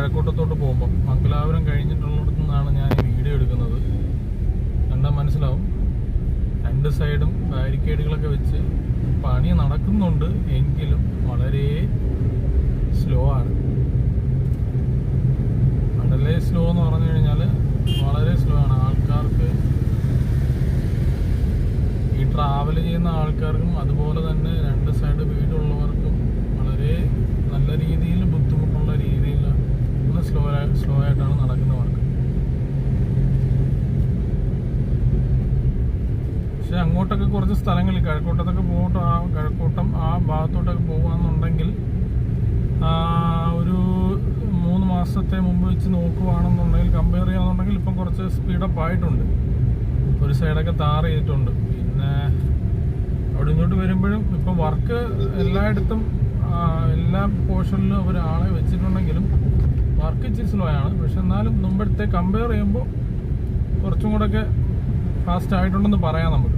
കഴക്കൂട്ടത്തോട്ട് പോകുമ്പോൾ മംഗലാപുരം കഴിഞ്ഞിട്ടുള്ളിടത്തു നിന്നാണ് ഞാൻ ഈ വീഡിയോ എടുക്കുന്നത്. കണ്ടാൽ മനസ്സിലാവും, രണ്ട് സൈഡും ബാരിക്കേഡുകളൊക്കെ വെച്ച് പണി നടക്കുന്നുണ്ട്, എങ്കിലും വളരെ സ്ലോ ആണ്. വളരെ സ്ലോ എന്ന് പറഞ്ഞു കഴിഞ്ഞാൽ വളരെ സ്ലോ ആണ്. ആൾക്കാർക്ക്, ഈ ട്രാവൽ ചെയ്യുന്ന ആൾക്കാർക്കും അതുപോലെ തന്നെ രണ്ട് സൈഡ് വീടുള്ളവർക്കും വളരെ നല്ല രീതിയിൽ ബുദ്ധിമുട്ടുള്ള രീതിയിൽ സ്ലോ ആയിട്ടാണ് നടക്കുന്ന വർക്ക്. പക്ഷെ അങ്ങോട്ടൊക്കെ കുറച്ച് സ്ഥലങ്ങളിൽ കഴക്കൂട്ടത്തൊക്കെ കഴക്കൂട്ടം ആ ഭാഗത്തോട്ടൊക്കെ പോകുകയാണെന്നുണ്ടെങ്കിൽ ഒരു 3 മാസത്തെ മുമ്പ് വെച്ച് നോക്കുകയാണെന്നുണ്ടെങ്കിൽ, കമ്പയർ ചെയ്യുകയാണെന്നുണ്ടെങ്കിൽ ഇപ്പം കുറച്ച് സ്പീഡപ്പ് ആയിട്ടുണ്ട്. ഒരു സൈഡൊക്കെ ടാർ ചെയ്തിട്ടുണ്ട്. പിന്നെ അവിടെ ഇങ്ങോട്ട് വരുമ്പോഴും ഇപ്പം വർക്ക് എല്ലായിടത്തും എല്ലാ പോർഷനിലും ഒരാളെ വെച്ചിട്ടുണ്ടെങ്കിലും വർക്ക് ഇച്ചിരി സ്ലോ ആണ്. പക്ഷെ എന്നാലും മുമ്പത്തെ കമ്പയർ ചെയ്യുമ്പോൾ കുറച്ചും കൂടെയൊക്കെ ഫാസ്റ്റ് ആയിട്ടുണ്ടെന്ന് പറയാം നമുക്ക്.